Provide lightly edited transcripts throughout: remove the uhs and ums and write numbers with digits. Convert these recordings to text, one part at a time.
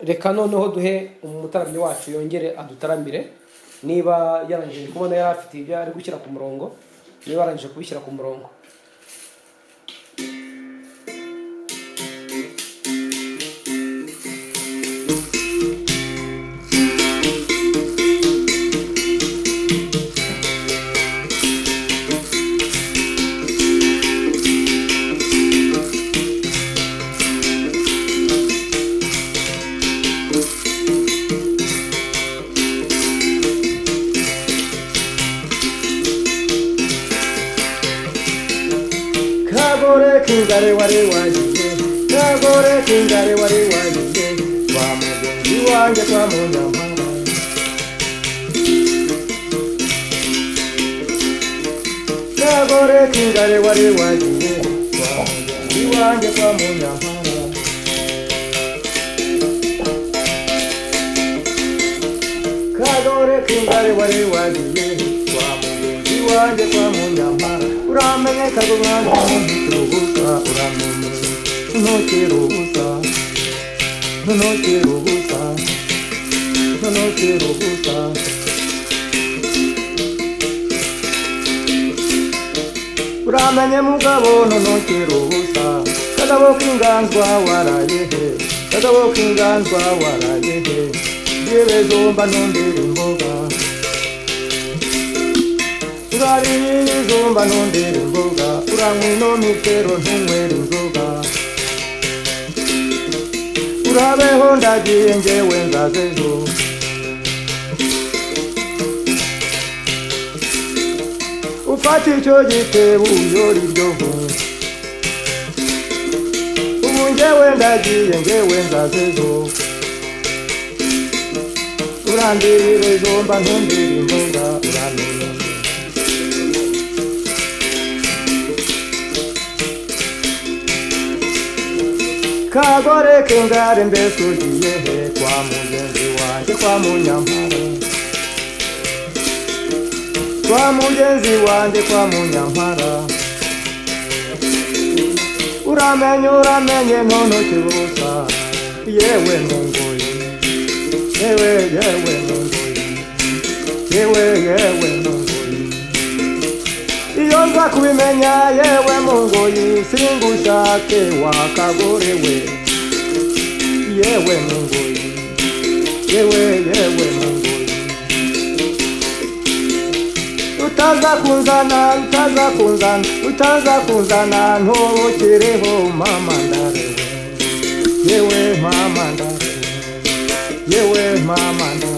reka noneho duhe umutaramyi wacu yongere adutaramire niba yarangije kubona yari afite ibyo ari gushyira ku murongo, niba yarangije kubishyira ku murongo. Kingare wari wanjye, kagore kingare wari wanjye, wa mugenzi wanjye kwa Munyampara. Kagore kingare wari wanjye, wa mugenzi wanjye kwa Munyampara. Kagore kingare wari wanjye, wa mugenzi wanjye kwa Munyampara. Uramenye kagumana ntukirubusa, uramenye ntukirubusa, ntukirubusa, ntukirubusa. Uramenye mugabo ntukirubusa, kagabo k'inganzwa warayehe, kagabo k'inganzwa warayehe, yewe zomba ntumbere imboga. Urariye zomba ntumbere imboga, uranywa ino mitero ntunywere inzoga. Urabeho ndagiye njyewe nzazejo, ufata icyo gitebo uyora iryo vu. Ubu njyewe ndagiye njyewe nzazejo, urandirire zomba ntumbere imboga, uramenye. Kagore kingare mbese ugiye he, kwa mugenzi wanjye kwa Munyampara. Kwa mugenzi wanjye kwa Munyampara. Uramenye ntukirubusa, yewe ntunguye, yewe ntunguye, yewe ntunguye. Iyo nza kubimenya yewe mungoyi, singushake wa kagore we, yewe mungoyi, yewe mungoyi. Utaza kunzana ntukireho mama ndarewe, yewe mama ndarewe, yewe mama ndarewe.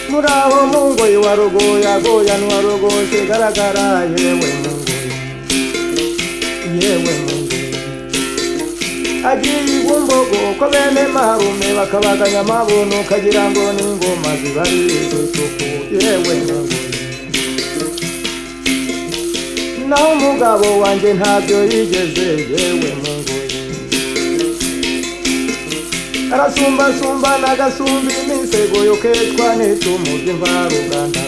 Muraho mungoyi warugoya goya nwarugoshe garagara, yewe mungoyi, yewe mungoyi. Agiye ibumbogo ko bene marume bakabaganya amabuno, kagira ngo n'ingoma zibari isuku, yewe mungoyi. Naho umugabo wanjye ntabyo yigeze, yewe mungoyi. Arasumbasumba n'agasumba imisego yo ketwa n'itumurya imvaruganda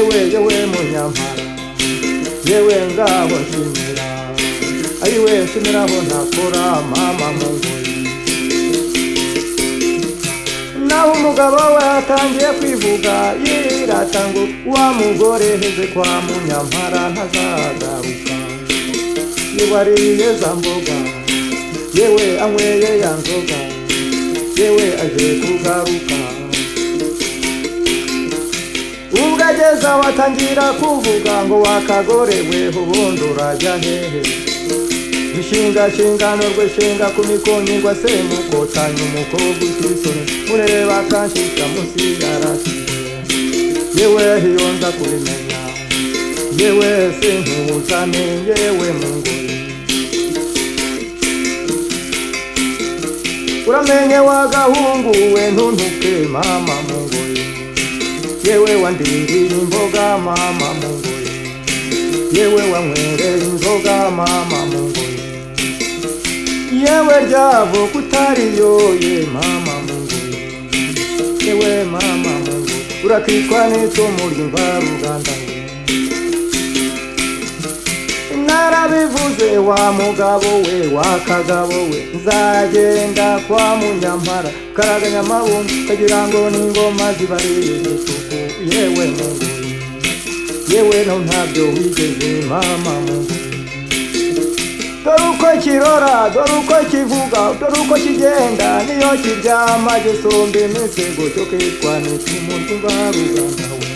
we, yewe Munyampara, yewe ngabo nshimira, ayiwe nshimiraho ntakora mama mungoyi. Naho umugabo we atangiye kwivuga yirata ngo wa mugore heze kwa Munyampara ntazagaruka, yewe ariye za mboga, yewe anyweye ya nzoga, yewe aje kugaruka. Ubwo ageze aho atangira kuvuga ngo wakagore we ubundi urajya hehe, ishingano rwe shinga ku mikonyi ngo asemukotanya umukobwa usisone, mureba akanshisha munsi yarasize, yewe hiyo nza kubimenya, yewe sinkuzane, yewe mungoyi. Uramenye wagahungu we ntuntuke mama mungoyi, yewe wandiriye imboga mama mungoyi, yewe wanywereye inzoga mama mungoyi. Yewe ryavo kutariyoye mama mungoyi, yewe mama mungoyi. Urakitwa n'icumu ry'imvaruganda, urabivuze wa mugabo we wa kagabo we nzagenda kwa Munyampara karaganya amabungu kagira ngo n'ingoma zibarire isuku yewe mungu yewe no ntabyo wigeze mama mungu dore uko kirora dore uko kivuga dore uko kigenda niyo kiryama gisumba imisego cyo kwitwa n'umuntu baruganda we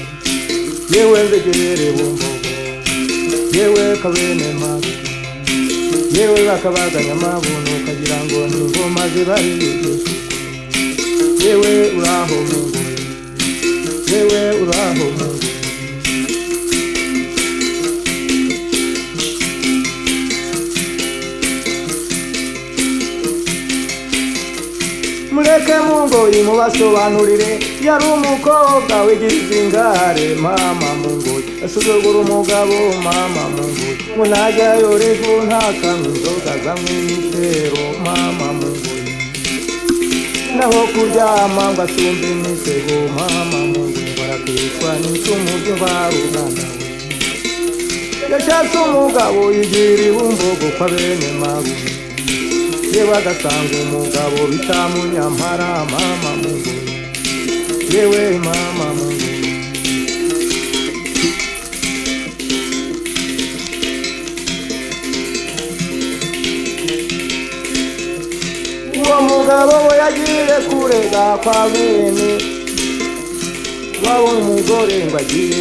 yewe nzegere bumbogo yewe kabene mabi yewe bakabaganya amabuno kagira ngo n'ingoma zibarire yewe uraho mungu yewe uraho mungu mureke mungoyi mubasobanurire yari umukobwa w'igizingare mama mungoyi asuzugura umugabo mama mungoyi ngo najyayo rivu ntakanywa inzoga zanywa imitero mama mungoyi naho kuryama ngo asumbe imisego mama mungoyi barakitwa n'icumu ry'imvaruganda we yashatse umugabo yigira ibumbogo kwa bene mabuye yewe agasanga umugabo bita Munyampara mama mungu yewe mama mungu uwo mugabo we yagiye kurega kwa bene wabo umugore ngo agiye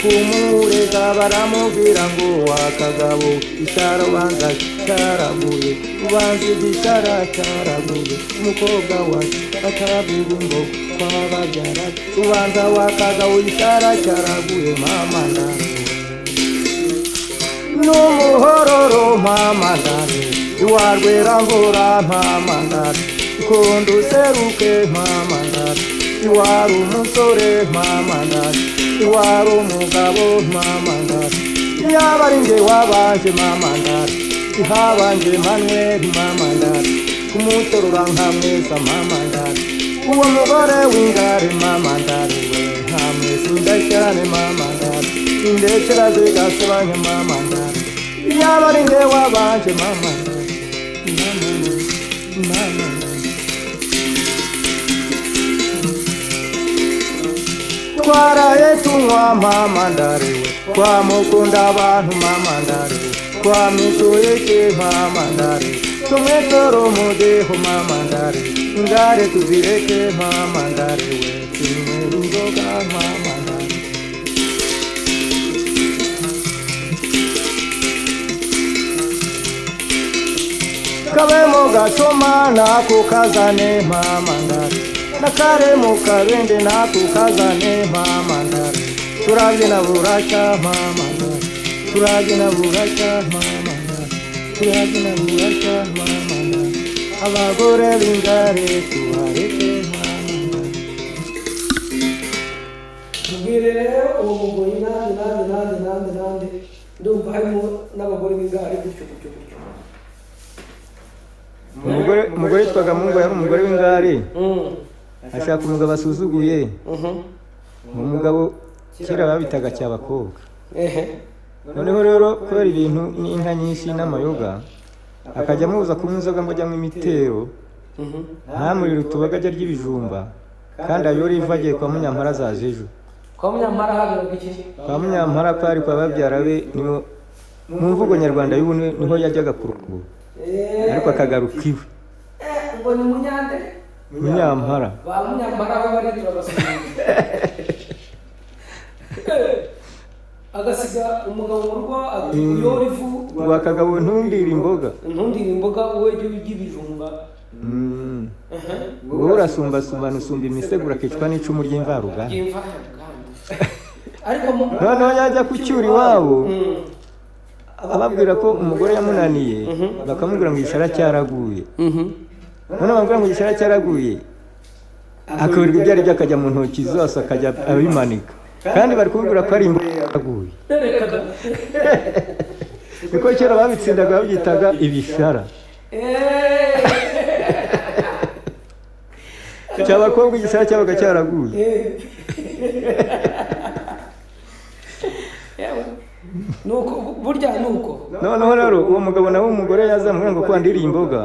kumurega baramubwira ngo wakagabo ishara ubanza cyaraguye ubanza igishara cyaraguye umukobwa wacu ataravuga ngo kwababyara ubanza wakagabo ishara cyaraguye mama ndare n'umuhororo mama ndare iwarwera mvura mama ndare ikondo useruke mama ndare iwari umusore mama ndare iwari umugabo mama ndare yaba ari nge wabanje mama ndare ihabanje Manuel mama ndare kumuterura nkamwesa mama ndare uwo mugore w'ingare mama ndare we nkamwesa indashyane mama ndare indekera zigasebanye mama ndare yaba ari nge wabanje mama ndare mama ndare twaraye tunywa mama ndare we kwa mukunda abantu mama ndare we kwa mituweke mama ndare tumwe toro mudeho mama ndare ingare tuzireke mama ndare we tumwe inzoga mama ndare kabemo gacoma nako kazane mama ndare nakare mukabende nako kazane mama ndare turabyina buracya mama ndare turabyina buracya mama ndare turabyina buracya mama ndare abagore b'ingare tubareke mama ndare tubwire rero uwo mugoyi nande ndumva harimo n'abagore b'ingare gutyo umugore twaga mungu yari umugore w'ingare ashaka umugabo asuzuguye umugabo kera babitaga cy'abakobwa noneho rero kubera ibintu n'inka nyinshi n'amayoga akajya amubuza kunywa inzoga ngo ajyamo imitero ntamurire utubaga ajya ry'ibijumba kandi ayo riva agiye kwa Munyampara azaje ejo kwa Munyampara habiraga iki kwa Munyampara kwari kwa babyara be niho mu mvugo nyarwanda y'ubu niho yajyaga kuruguru ariko akagaruka iwe ngo ni Munyande Munyampara ba Munyampara aho bari turabasubira agasiga umugabo mu rugo yora ifu wakagabo ntundira imboga wowe jya ujya ibijumba wowe urasumbasumbana usumba imisego urakicwa n'icumu ry'imvaruganda noneho yajya kucyura iwabo ababwira ko umugore yamunaniye bakamubwira ngo igishara cyaraguye noneho bamubwira ngo igishara cyaraguye akaberwa ibyo ari byo akajya mu ntoki zose akajya abimanika kandi bari kumubwira ko ari imboga yaraguye niko kera babitsindaga babyitaga ibishara cy'abakobwa igishara cyabaga cyaraguye nuko burya nuko noneho rero uwo mugabo nawe umugore yazamubwira ngo kwa ndirimboga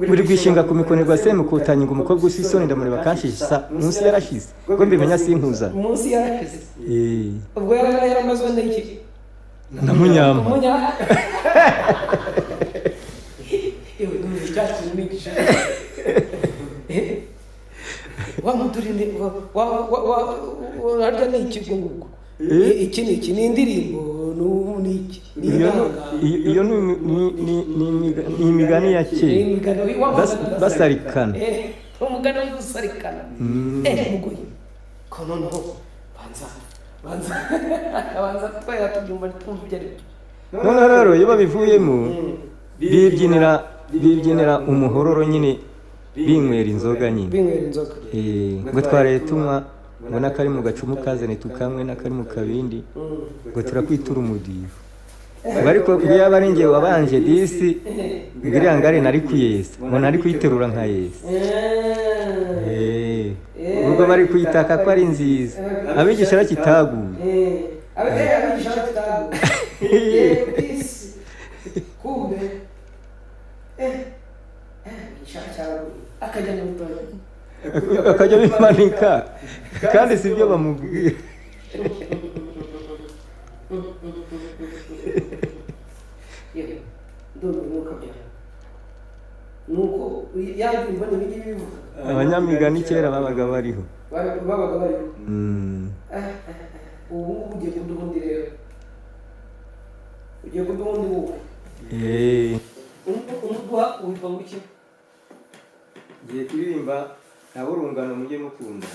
buri gwishinga ku mikonerwa semukutanye ngo umukobwa usisoni ndamureba kanshisha munsi yarashize ngo mbimenya sinkuza munsi yarashize ubwo yaramazwe n'iki na munyama wa muturinde harya ni ikigo nguko iki ni indirimbo iyo ni imigani ya kera basarikana umugani wo gusarikana mugoyi ko noneho banza twaya tubyumva twumva ibyo ari byo noneho rero iyo babivuyemo bibyinira umuhororo nyine binywera inzoga nyine ngo twaraye tunywa ngo n'akari mu gacumu kazane tukamwe n'akari mu kabindi ngo turakwitura umudiho ngo ariko iyo yaba ari njye wabanje disi ngo iriya ngare nari kuyesa ngo nari kuyiterura nka yesa ubwo bari kuyitaka ko ari nziza abigisha arakitaguye kumbe akajya bimanika kandi si byo bamubwira abanyamigani kera babaga bariho ubu ugiye kuduha undi rero ugiye kuduha undi wowe umuduha witwa ngo iki ngiye kuririmba nabo urungano mujye mukunda